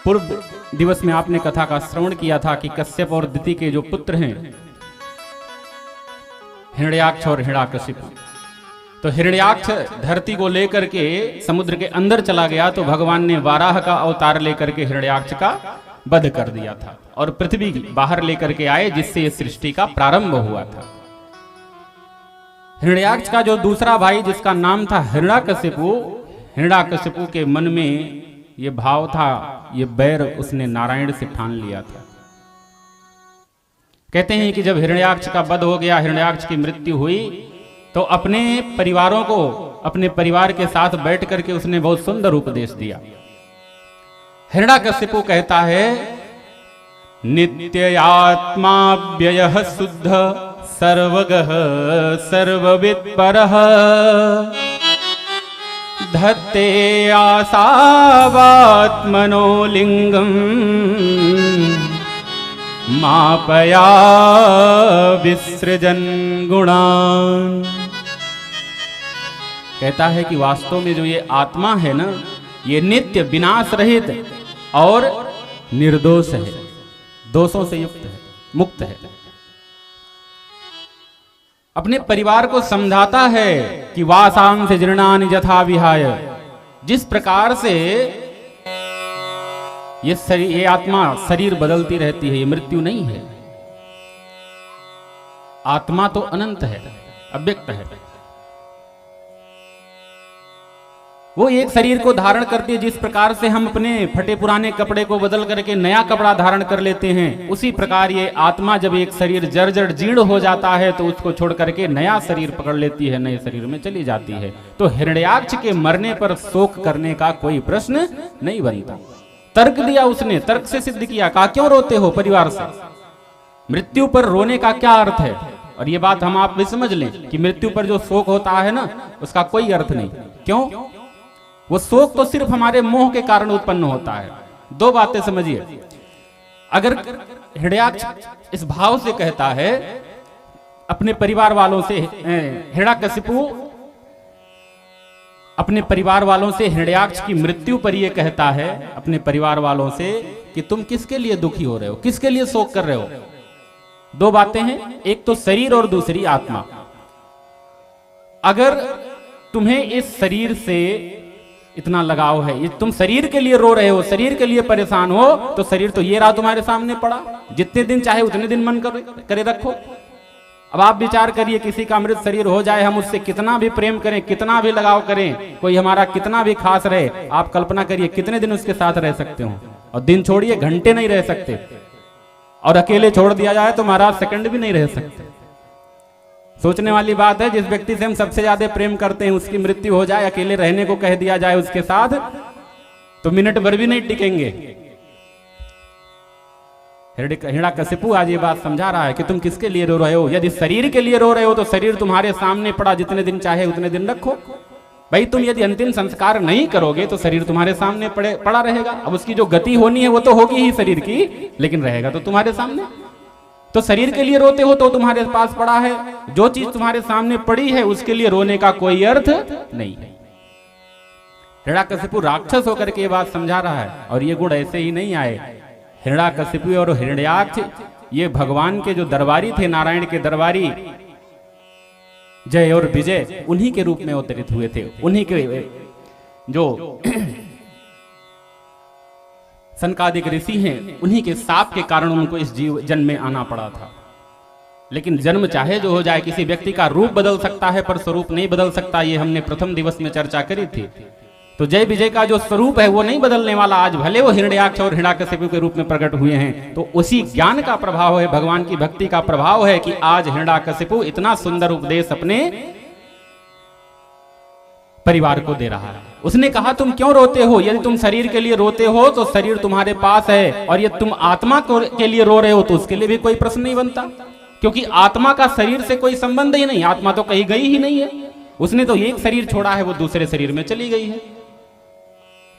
पूर्व दिवस में आपने कथा का श्रवण किया था कि कश्यप और दिति के जो पुत्र हैं हिरण्याक्ष और हिरण्यकशिपु, तो हिरण्याक्ष धरती को लेकर के समुद्र के अंदर चला गया तो भगवान ने वाराह का अवतार लेकर के हिरण्याक्ष का वध कर दिया था और पृथ्वी बाहर लेकर के आए, जिससे ये सृष्टि का प्रारंभ हुआ था। हिरण्याक्ष का जो दूसरा भाई जिसका नाम था हिरण्यकशिपु, हिरण्यकशिपु के मन में ये भाव था, ये बैर उसने नारायण से ठान लिया था। कहते हैं कि जब हिरण्याक्ष का वध हो गया, हिरण्याक्ष की मृत्यु हुई, तो अपने परिवारों को, अपने परिवार के साथ बैठ करके उसने बहुत सुंदर उपदेश दिया। हिरण्यकशिपु कहता है, नित्य आत्मा व्ययः शुद्ध सर्वगः सर्ववित् परः धत्ते आसावात्मनो लिंगम मापया विसृजन गुणान। कहता है कि वास्तव में जो ये आत्मा है ना, ये नित्य विनाश रहित और निर्दोष है, दोषों से युक्त है, मुक्त है। अपने परिवार को समझाता है कि वासांस जीर्णानि यथा विहाय, जिस प्रकार से ये आत्मा शरीर बदलती रहती है, ये मृत्यु नहीं है। आत्मा तो अनंत है, अव्यक्त है। वो एक शरीर को धारण करती है, जिस प्रकार से हम अपने फटे पुराने कपड़े को बदल करके नया कपड़ा धारण कर लेते हैं, उसी प्रकार ये आत्मा जब एक शरीर जर्जर जीर्ण हो जाता है तो उसको छोड़ करके नया शरीर पकड़ लेती है, नए शरीर में चली जाती है। तो हिरण्याक्ष के मरने पर शोक करने का कोई प्रश्न नहीं बनता। तर्क दिया उसने, तर्क से सिद्ध किया, कहा क्यों रोते हो परिवार से, मृत्यु पर रोने का क्या अर्थ है। और ये बात हम आप भी समझ लें कि मृत्यु पर जो शोक होता है ना, उसका कोई अर्थ नहीं। क्यों? वो शोक तो सिर्फ हमारे मोह के कारण उत्पन्न होता है। दो बातें समझिए, अगर हिरण्याक्ष इस भाव से कहता है अपने परिवार वालों से, हिरण्यकशिपु अपने परिवार वालों से हिरण्याक्ष की मृत्यु पर यह कहता है अपने परिवार वालों से कि तुम किसके लिए दुखी हो रहे हो, किसके लिए शोक कर रहे हो। दो बातें हैं, एक तो शरीर और दूसरी आत्मा। अगर तुम्हें इस शरीर से इतना लगाव है, ये तुम शरीर के लिए रो रहे हो, शरीर के लिए परेशान हो, तो शरीर तो ये रहा तुम्हारे सामने पड़ा, जितने दिन चाहे उतने दिन मन करे रखो। अब आप विचार करिए, किसी का मृत शरीर हो जाए, हम उससे कितना भी प्रेम करें, कितना भी लगाव करें, कोई हमारा कितना भी खास रहे, आप कल्पना करिए कितने दिन उसके साथ रह सकते हो। और दिन छोड़िए, घंटे नहीं रह सकते, और अकेले छोड़ दिया जाए तो महाराज सेकंड भी नहीं रह सकते। सोचने वाली बात है, जिस व्यक्ति से हम सबसे ज्यादा प्रेम करते हैं उसकी मृत्यु हो जाए, अकेले रहने को कह दिया जाए उसके साथ, तो मिनट भर भी नहीं टिकेंगे। हिरण्यकशिपु आज ये बात समझा रहा है कि तुम किसके लिए रो रहे हो। यदि शरीर के लिए रो रहे हो तो शरीर तुम्हारे सामने पड़ा, जितने दिन चाहे उतने दिन रखो। भाई तुम यदि अंतिम संस्कार नहीं करोगे तो शरीर तुम्हारे सामने पड़ा रहेगा। अब उसकी जो गति होनी है वो तो होगी ही शरीर की, लेकिन रहेगा तो तुम्हारे सामने। तो शरीर के लिए रोते हो तो तुम्हारे पास पड़ा है, जो चीज तुम्हारे सामने पड़ी है उसके लिए रोने का कोई अर्थ नहीं है। हिरण्यकशिपु राक्षस होकर के ये बात समझा रहा है, और ये गुण ऐसे ही नहीं आए। हिरण्यकशिपु और हिरण्याक्ष ये भगवान के जो दरबारी थे, नारायण के दरबारी, जय और विजय, उन्हीं के रूप में अवतरित हुए थे। उन्हीं के जो सनकादिक ऋषि हैं, उन्हीं के शाप के कारण उनको इस जन्म में आना पड़ा था। लेकिन जन्म चाहे जो हो जाए, किसी व्यक्ति का रूप बदल सकता है पर स्वरूप नहीं बदल सकता। ये हमने प्रथम दिवस में चर्चा करी थी। तो जय विजय का जो स्वरूप है वो नहीं बदलने वाला। आज भले वो हिरण्याक्ष और हिरण्यकशिपु के रूप में प्रकट हुए हैं, तो उसी ज्ञान का प्रभाव है, भगवान की भक्ति का प्रभाव है कि आज हिरण्यकशिपु इतना सुंदर उपदेश अपने परिवार को दे रहा है। उसने कहा तुम क्यों रोते हो? यदि तुम शरीर के लिए रोते हो तो शरीर तुम्हारे पास है, और यदि तुम आत्मा के लिए रो रहे हो तो उसके लिए भी कोई प्रश्न नहीं बनता, क्योंकि आत्मा का शरीर से कोई संबंध ही नहीं। आत्मा तो कहीं गई ही नहीं है, उसने तो एक शरीर छोड़ा है, वो दूसरे शरीर में चली गई है।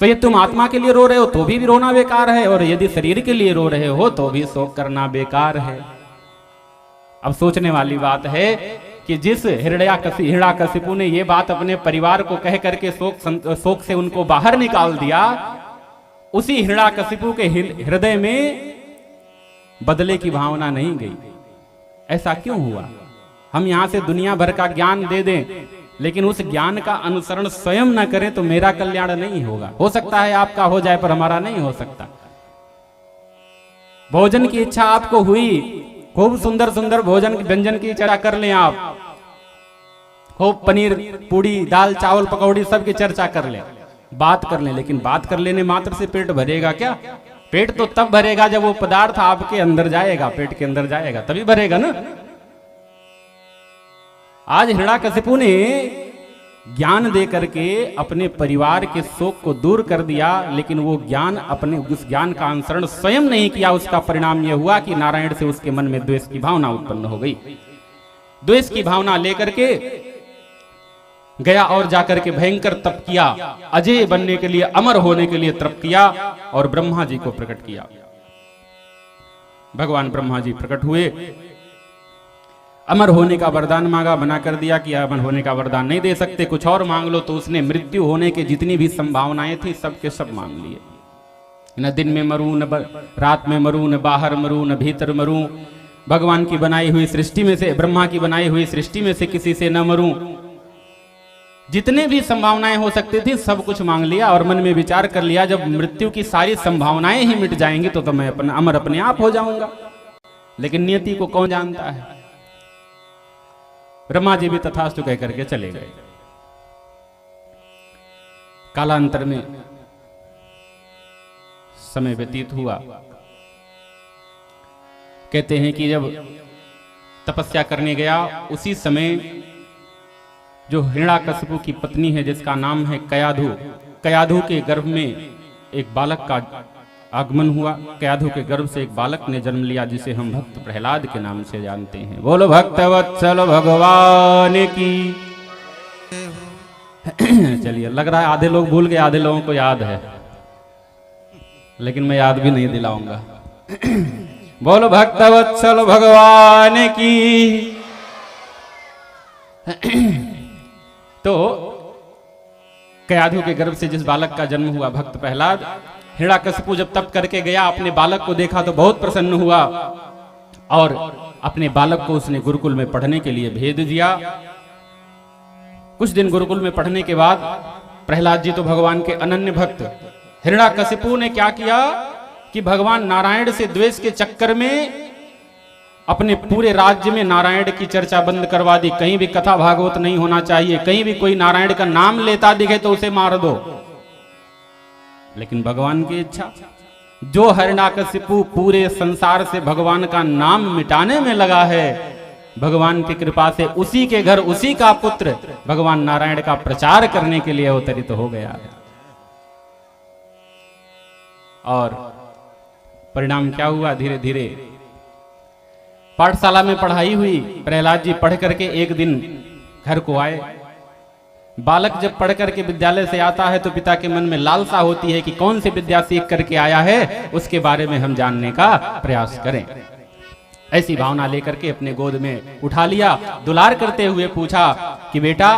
तो ये तुम आत्मा के लिए रो रहे हो तो भी रोना बेकार है, और यदि शरीर के लिए रो रहे हो तो भी शोक करना बेकार है। अब सोचने वाली बात है कि जिस हिरण्यकशिपु ने ये बात अपने परिवार को कह करके शोक से उनको बाहर निकाल दिया, उसी हिरण्यकशिपु के हृदय में बदले की भावना नहीं गई। ऐसा क्यों हुआ? हम यहां से दुनिया भर का ज्ञान दे दें, लेकिन उस ज्ञान का अनुसरण स्वयं न करें तो मेरा कल्याण नहीं होगा। हो सकता है आपका हो जाए, पर हमारा नहीं हो सकता। भोजन की इच्छा आपको हुई, खूब सुंदर सुंदर भोजन व्यंजन की चर्चा कर लें आप, खूब पनीर पूड़ी दाल चावल पकौड़ी सब की चर्चा कर लें, बात कर लें, लेकिन बात कर लेने मात्र से पेट भरेगा क्या? पेट तो तब भरेगा जब वो पदार्थ आपके अंदर जाएगा, पेट के अंदर जाएगा, तभी भरेगा ना। आज हिरण्यकशिपु ने ज्ञान दे करके अपने परिवार के शोक को दूर कर दिया, लेकिन वो ज्ञान अपने उस ज्ञान का अनुसरण स्वयं नहीं किया। उसका परिणाम यह हुआ कि नारायण से उसके मन में द्वेष की भावना उत्पन्न हो गई। द्वेष की भावना लेकर के गया और जाकर के भयंकर तप किया, अजय बनने के लिए, अमर होने के लिए तप किया और ब्रह्मा जी को प्रकट किया। भगवान ब्रह्मा जी प्रकट हुए, अमर होने का वरदान मांगा, मना कर दिया कि अमर होने का वरदान नहीं दे सकते, कुछ और मांग लो। तो उसने मृत्यु होने के जितनी भी संभावनाएं थी सब के सब मांग लिए। न दिन में मरूं, न रात में मरूं, न बाहर मरूं, न भीतर मरूं, भगवान की बनाई हुई सृष्टि में से, ब्रह्मा की बनाई हुई सृष्टि में से किसी से न मरूं। जितने भी संभावनाएं हो सकती थी सब कुछ मांग लिया और मन में विचार कर लिया, जब मृत्यु की सारी संभावनाएं ही मिट जाएंगी तो मैं अपना अमर अपने आप हो जाऊंगा। लेकिन नियति को कौन जानता है। ब्रह्मा जी भी तथास्तु कह करके चले गए। कालांतर में समय व्यतीत हुआ। कहते हैं कि जब तपस्या करने गया उसी समय जो हिरण्यकशिपु की पत्नी है जिसका नाम है कयाधु, कयाधु के गर्भ में एक बालक का आगमन हुआ। कयाधु के गर्भ से एक बालक ने जन्म लिया जिसे हम भक्त प्रहलाद के नाम से जानते हैं। बोलो भक्त वत्सल भगवान की। चलिए, लग रहा है आधे लोग भूल गए, आधे लोगों को याद है, लेकिन मैं याद भी नहीं दिलाऊंगा। बोलो भक्त वत्सल भगवान की। तो कयाधु के गर्भ से जिस बालक का जन्म हुआ भक्त प्रहलाद, हिरण्यकशिपु जब तप करके गया, अपने बालक को देखा तो बहुत प्रसन्न हुआ और अपने बालक को उसने गुरुकुल में पढ़ने के लिए भेज दिया। कुछ दिन गुरुकुल में पढ़ने के बाद प्रहलाद जी तो भगवान के अनन्य भक्त, हिरण्यकशिपु ने क्या किया कि भगवान नारायण से द्वेष के चक्कर में अपने पूरे राज्य में नारायण की चर्चा बंद करवा दी। कहीं भी कथा भागवत नहीं होना चाहिए, कहीं भी कोई नारायण का नाम लेता दिखे तो उसे मार दो। लेकिन भगवान की इच्छा, जो हिरण्यकशिपु पूरे संसार से भगवान का नाम मिटाने में लगा है, भगवान की कृपा से उसी के घर उसी का पुत्र भगवान नारायण का प्रचार करने के लिए अवतरित हो गया। और परिणाम क्या हुआ? धीरे धीरे पाठशाला में पढ़ाई हुई, प्रहलाद जी पढ़ करके एक दिन घर को आए। बालक जब पढ़ करके विद्यालय से आता है तो पिता के मन में लालसा होती है कि कौन सी विद्या सीख करके आया है, उसके बारे में हम जानने का प्रयास करें। ऐसी भावना लेकर के अपने गोद में उठा लिया, दुलार करते हुए पूछा कि बेटा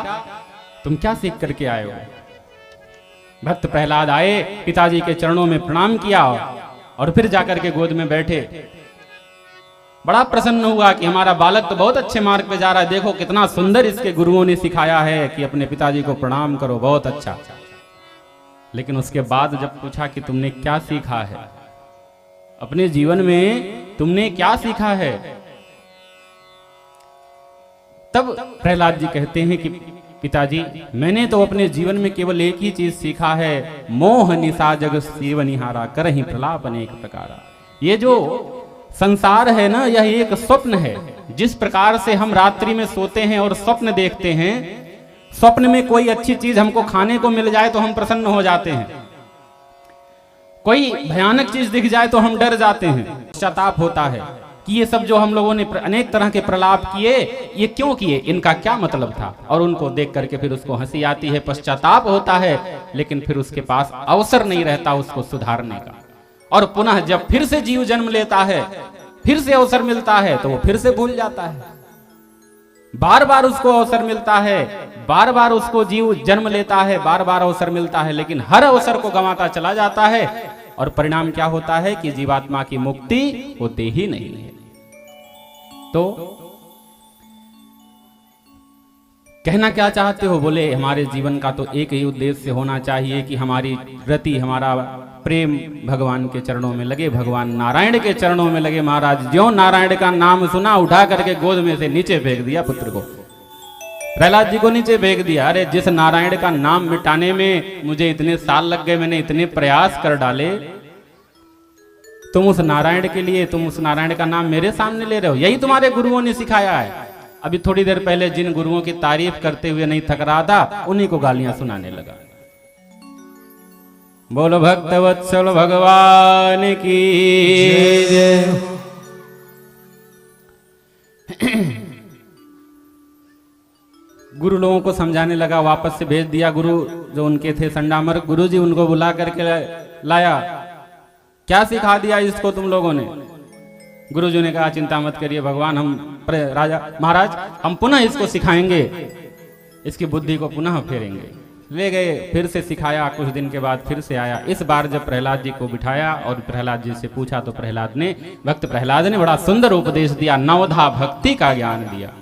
तुम क्या सीख करके आए हो? भक्त प्रहलाद आए, पिताजी के चरणों में प्रणाम किया और फिर जाकर के गोद में बैठे। बड़ा प्रसन्न हुआ कि हमारा बालक तो बहुत अच्छे मार्ग पे जा रहा है, देखो कितना सुंदर इसके गुरुओं ने सिखाया है कि अपने पिताजी को प्रणाम करो, बहुत अच्छा। लेकिन उसके बाद जब पूछा कि तुमने क्या सीखा है, अपने जीवन में तुमने क्या सीखा है, तब प्रहलाद जी कहते हैं कि पिताजी मैंने तो अपने जीवन में केवल एक ही चीज सीखा है, मोह निशा जग शिव निहारा करहि प्रलाप अनेक प्रकारा। ये जो संसार है ना, यह एक स्वप्न है। जिस प्रकार से हम रात्रि में सोते हैं और स्वप्न देखते हैं, स्वप्न में कोई अच्छी चीज हमको खाने को मिल जाए तो हम प्रसन्न हो जाते हैं, कोई भयानक चीज दिख जाए तो हम डर जाते हैं, पश्चाताप होता है कि ये सब जो हम लोगों ने अनेक तरह के प्रलाप किए, ये क्यों किए, इनका क्या मतलब था। और उनको देख करके फिर उसको हंसी आती है, पश्चाताप होता है, लेकिन फिर उसके पास अवसर नहीं रहता उसको सुधारने का। और पुनः जब फिर से जीव जन्म लेता है, फिर से अवसर मिलता है तो वो फिर से भूल जाता है। बार बार उसको अवसर मिलता है, बार बार उसको जीव जन्म लेता है, बार बार अवसर मिलता है, लेकिन हर अवसर को गंवाता चला जाता है। और परिणाम क्या होता है कि जीवात्मा की मुक्ति होती ही नहीं है। तो कहना क्या चाहते हो? बोले हमारे जीवन का तो एक ही उद्देश्य होना चाहिए कि हमारी रति, हमारा प्रेम भगवान के चरणों में लगे, भगवान नारायण के चरणों में लगे। महाराज ज्यों नारायण का नाम सुना, उठा करके गोद में से नीचे फेंक दिया पुत्र को, प्रहलाद जी को नीचे फेंक दिया। अरे जिस नारायण का नाम मिटाने में मुझे इतने साल लग गए, मैंने इतने प्रयास कर डाले, तुम उस नारायण के लिए, तुम उस नारायण का नाम मेरे सामने ले रहे हो? यही तुम्हारे गुरुओं ने सिखाया है। अभी थोड़ी देर पहले जिन गुरुओं की तारीफ करते हुए नहीं थक रहा था, उन्हीं को गालियां सुनाने लगा। बोलो भक्त वत्सल भगवान की जय। गुरु लोगों को समझाने लगा, वापस से भेज दिया। गुरु जो उनके थे संडामर गुरु जी, उनको बुला करके लाया। क्या सिखा दिया इसको तुम लोगों ने? गुरु जी ने कहा चिंता मत करिए भगवान, हम राजा महाराज हम पुनः इसको सिखाएंगे, इसकी बुद्धि को पुनः फेरेंगे। ले गए, फिर से सिखाया। कुछ दिन के बाद फिर से आया। इस बार जब प्रहलाद जी को बिठाया और प्रहलाद जी से पूछा तो प्रहलाद ने, भक्त प्रहलाद ने बड़ा सुंदर उपदेश दिया, नवधा भक्ति का ज्ञान दिया।